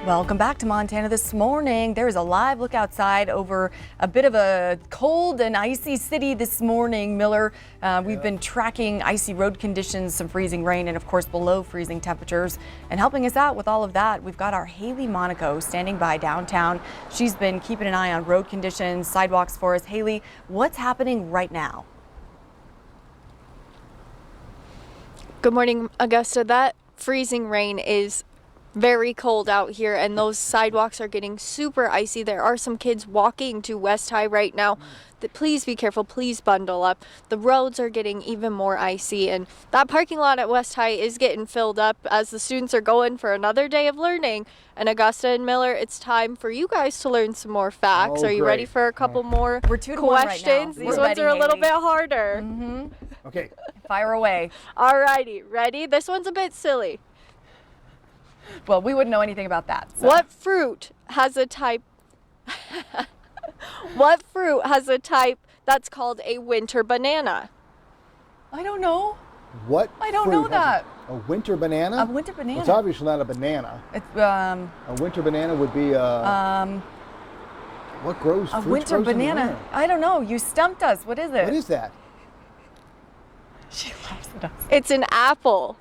Welcome back to Montana this morning. There's a live look outside over a bit of a cold and icy city this morning, Miller. We've been tracking icy road conditions, some freezing rain, and of course below freezing temperatures. And helping us out with all of that, we've got our Haley Monaco standing by downtown. She's been keeping an eye on road conditions, sidewalks for us. Haley, what's happening right now? Good morning, Augusta. That freezing rain is very cold out here, and those sidewalks are getting super icy. There are some kids walking to West High right now. Please be careful. Please bundle up. The roads are getting even more icy, and that parking lot at West High is getting filled up as the students are going for another day of learning. And Augusta and Miller, it's time for you guys to learn some more facts. Are you ready for a couple more questions? Right, These ones are a little bit harder. Okay. Fire away. All righty. Ready? This one's a bit silly. Well, we wouldn't know anything about that. So. What fruit has a type What fruit has a type that's called a winter banana? I don't know. What? I don't know that. A winter banana? A winter banana. It's obviously not a banana. It's a winter banana would be what grows? A winter banana. I don't know. You stumped us. What is it? What is that? She laughs at us. It's an apple.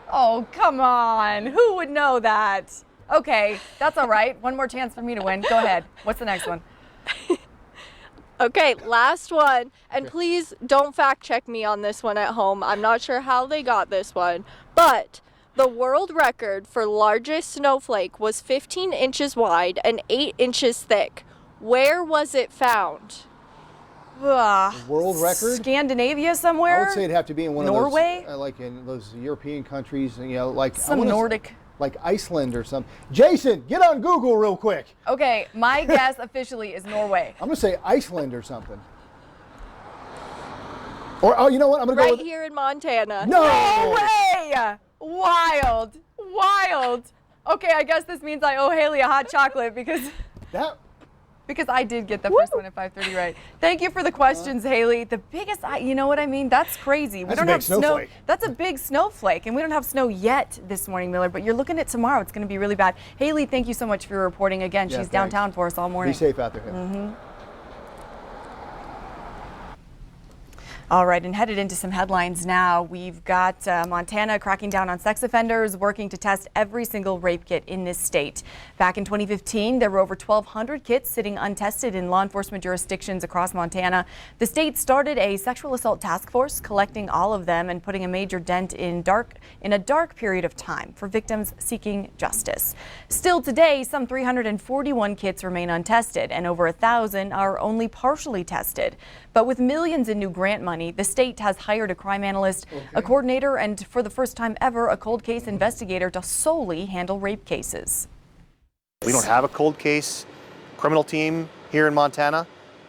Oh, come on. Who would know that? Okay, that's all right. One more chance for me to win. Go ahead. What's the next one? Okay, last one. And please don't fact check me on this one at home. I'm not sure how they got this one. But the world record for largest snowflake was 15 inches wide and 8 inches thick. Where was it found? World record? Scandinavia somewhere? I would say it'd have to be in one Norway? of those, like in those European countries, you know, like some Nordic. Like Iceland or something. Jason, get on Google real quick. Okay, my guess officially is Norway. I'm gonna say Iceland or something. Or you know what? I'm gonna go right here in Montana. No way! Wild. Okay, I guess this means I owe Haley a hot chocolate because I did get the first one at 5:30 right. Thank you for the questions, Haley. The biggest, you know what I mean? That's crazy. We don't have snow. That's a big snowflake, and we don't have snow yet this morning, Miller. But you're looking at tomorrow. It's going to be really bad. Haley, thank you so much for your reporting again. Yeah, she's downtown for us all morning. Be safe out there. All right, and headed into some headlines now. We've got Montana cracking down on sex offenders, working to test every single rape kit in this state. Back in 2015, there were over 1,200 kits sitting untested in law enforcement jurisdictions across Montana. The state started a sexual assault task force, collecting all of them and putting a major dent in a dark period of time for victims seeking justice. Still today, some 341 kits remain untested, and over 1,000 are only partially tested. But with millions in new grant money, the state has hired a crime analyst, a coordinator, and for the first time ever, a cold case investigator to solely handle rape cases. We don't have a cold case criminal team here in Montana,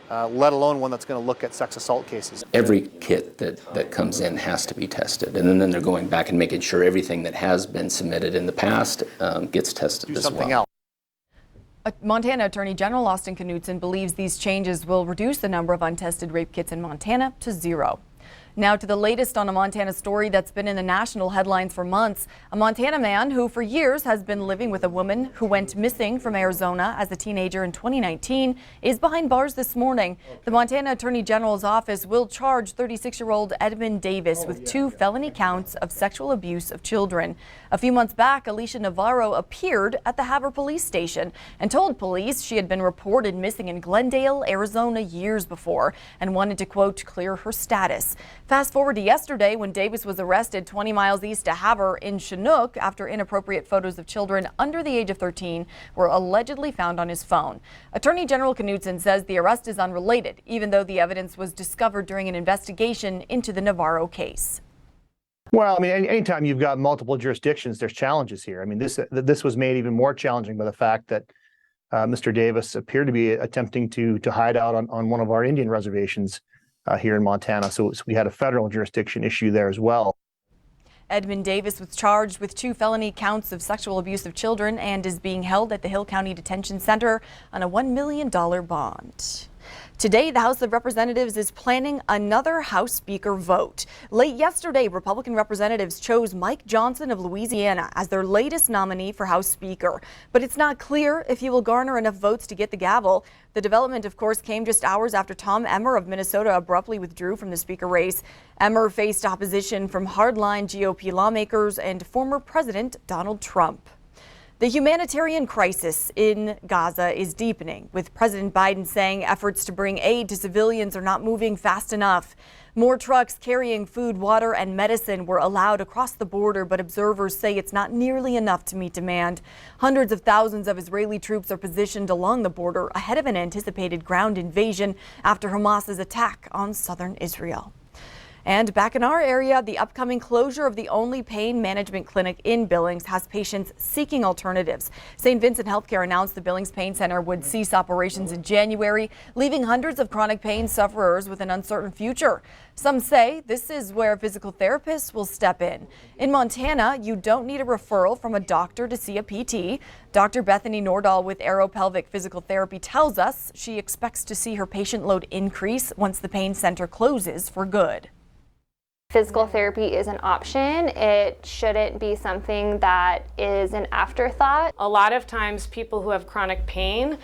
let alone one that's going to look at sex assault cases. Every kit that comes in has to be tested, and then they're going back and making sure everything that has been submitted in the past gets tested as well. Montana Attorney General Austin Knudsen believes these changes will reduce the number of untested rape kits in Montana to 0. Now to the latest on a Montana story that's been in the national headlines for months. A Montana man who for years has been living with a woman who went missing from Arizona as a teenager in 2019 is behind bars this morning. The Montana Attorney General's office will charge 36-year-old Edmund Davis with 2 felony counts of sexual abuse of children. A few months back, Alicia Navarro appeared at the Havre police station and told police she had been reported missing in Glendale, Arizona years before and wanted to, quote, clear her status. Fast forward to yesterday when Davis was arrested 20 miles east of Havre in Chinook after inappropriate photos of children under the age of 13 were allegedly found on his phone. Attorney General Knudsen says the arrest is unrelated, even though the evidence was discovered during an investigation into the Navarro case. Well, I mean, anytime you've got multiple jurisdictions, there's challenges here. I mean, this was made even more challenging by the fact that Mr. Davis appeared to be attempting to hide out on one of our Indian reservations here in Montana. So we had a federal jurisdiction issue there as well. Edmund Davis was charged with 2 felony counts of sexual abuse of children and is being held at the Hill County Detention Center on a $1 million bond. Today, the House of Representatives is planning another House Speaker vote. Late yesterday, Republican representatives chose Mike Johnson of Louisiana as their latest nominee for House Speaker. But it's not clear if he will garner enough votes to get the gavel. The development, of course, came just hours after Tom Emmer of Minnesota abruptly withdrew from the Speaker race. Emmer faced opposition from hardline GOP lawmakers and former President Donald Trump. The humanitarian crisis in Gaza is deepening, with President Biden saying efforts to bring aid to civilians are not moving fast enough. More trucks carrying food, water, and medicine were allowed across the border, but observers say it's not nearly enough to meet demand. Hundreds of thousands of Israeli troops are positioned along the border ahead of an anticipated ground invasion after Hamas's attack on southern Israel. And back in our area, the upcoming closure of the only pain management clinic in Billings has patients seeking alternatives. St. Vincent Healthcare announced the Billings Pain Center would cease operations in January, leaving hundreds of chronic pain sufferers with an uncertain future. Some say this is where physical therapists will step in. In Montana, you don't need a referral from a doctor to see a PT. Dr. Bethany Nordahl with Aeropelvic Physical Therapy tells us she expects to see her patient load increase once the pain center closes for good. Physical therapy is an option. It shouldn't be something that is an afterthought. A lot of times people who have chronic pain,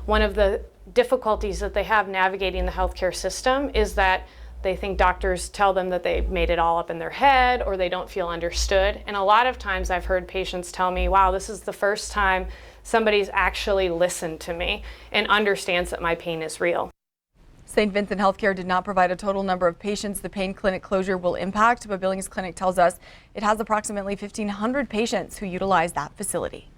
one of the difficulties that they have navigating the healthcare system is that they think doctors tell them that they made it all up in their head or they don't feel understood. And a lot of times I've heard patients tell me, wow, this is the first time somebody's actually listened to me and understands that my pain is real. St. Vincent Healthcare did not provide a total number of patients the pain clinic closure will impact, but Billings Clinic tells us it has approximately 1,500 patients who utilize that facility.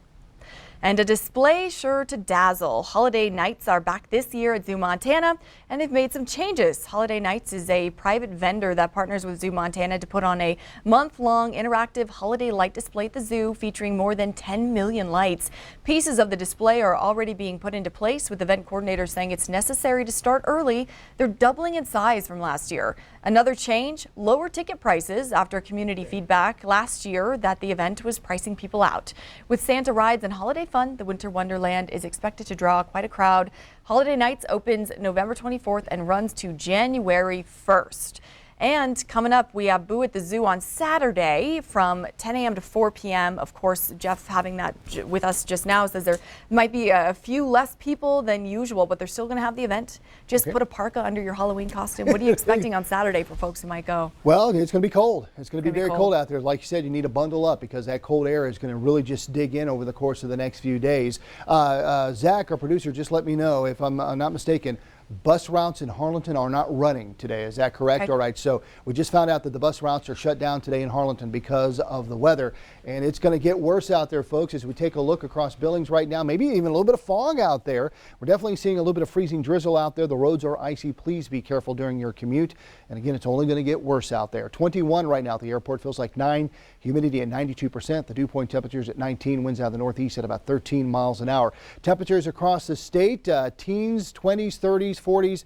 And a display sure to dazzle. Holiday Nights are back this year at Zoo Montana, and they've made some changes. Holiday Nights is a private vendor that partners with Zoo Montana to put on a month-long interactive holiday light display at the zoo featuring more than 10 million lights. Pieces of the display are already being put into place, with event coordinators saying it's necessary to start early. They're doubling in size from last year. Another change, lower ticket prices after community feedback last year that the event was pricing people out. With Santa rides and holiday fun, the Winter Wonderland is expected to draw quite a crowd. Holiday Nights opens November 24th and runs to January 1st. And coming up, we have Boo at the Zoo on Saturday from 10 a.m. to 4 p.m. Of course, Jeff having that with us just now says there might be a few less people than usual, but they're still going to have the event. Just put a parka under your Halloween costume. What are you expecting on Saturday for folks who might go? Well, it's going to be cold. It's going to be very cold out there. Like you said, you need to bundle up because that cold air is going to really just dig in over the course of the next few days. Zach, our producer, just let me know if I'm not mistaken. Bus routes in Harlingen are not running today. Is that correct? Okay. All right. So we just found out that the bus routes are shut down today in Harlingen because of the weather. And it's going to get worse out there, folks, as we take a look across Billings right now. Maybe even a little bit of fog out there. We're definitely seeing a little bit of freezing drizzle out there. The roads are icy. Please be careful during your commute. And again, it's only going to get worse out there. 21 right now at the airport, feels like 9. Humidity at 92%. The dew point temperatures at 19. Winds out of the northeast at about 13 miles an hour. Temperatures across the state, teens, 20s, 30s, 40s.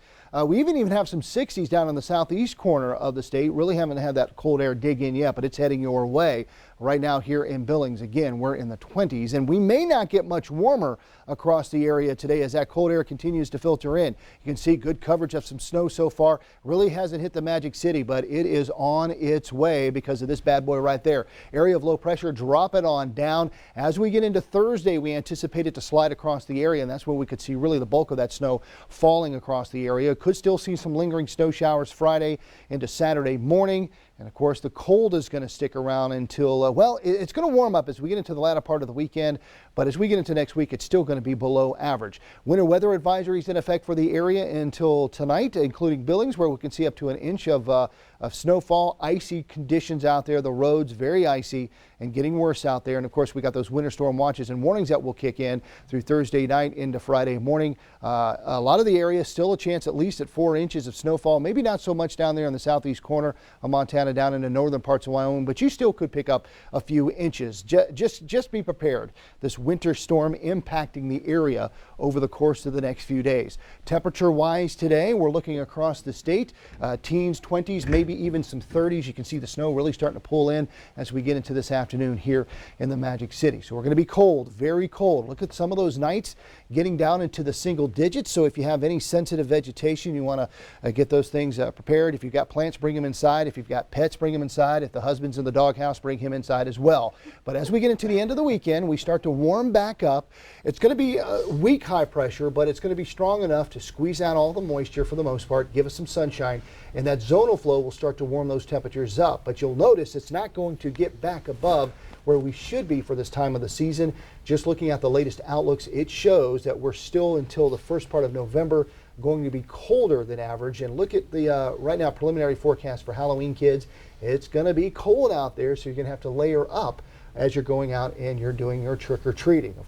We even have some 60s down in the southeast corner of the state. Really haven't had that cold air dig in yet, but it's heading your way. Right now here in Billings, again, we're in the 20s, and we may not get much warmer across the area today as that cold air continues to filter in. You can see good coverage of some snow so far. Really hasn't hit the Magic City, but it is on its way because of this bad boy right there. Area of low pressure, drop it on down. As we get into Thursday, we anticipate it to slide across the area, and that's where we could see really the bulk of that snow falling across the area. Could still see some lingering snow showers Friday into Saturday morning. And of course, the cold is going to stick around until, well, it's going to warm up as we get into the latter part of the weekend. But as we get into next week, it's still going to be below average. Winter weather advisories in effect for the area until tonight, including Billings, where we can see up to an inch of snowfall. Icy conditions out there. The roads very icy and getting worse out there. And of course, we got those winter storm watches and warnings that will kick in through Thursday night into Friday morning. A lot of the area still a chance at least at 4 inches of snowfall. Maybe not so much down there in the southeast corner of Montana, down in the northern parts of Wyoming, but you still could pick up a few inches. Just be prepared. This winter storm impacting the area over the course of the next few days. Temperature wise today, we're looking across the state, teens, 20s, maybe maybe even some 30s. You can see the snow really starting to pull in as we get into this afternoon here in the Magic City. So we're going to be cold, very cold. Look at some of those nights getting down into the single digits. So if you have any sensitive vegetation, you want to get those things prepared. If you've got plants, bring them inside. If you've got pets, bring them inside. If the husband's in the doghouse, bring him inside as well. But as we get into the end of the weekend, we start to warm back up. It's going to be weak high pressure, but it's going to be strong enough to squeeze out all the moisture for the most part, give us some sunshine, and that zonal flow will start to warm those temperatures up. But you'll notice it's not going to get back above where we should be for this time of the season. Just looking at the latest outlooks, it shows that we're still until the first part of November going to be colder than average. And look at the right now preliminary forecast for Halloween, kids. It's going to be cold out there, so you're going to have to layer up as you're going out and you're doing your trick-or-treating. Of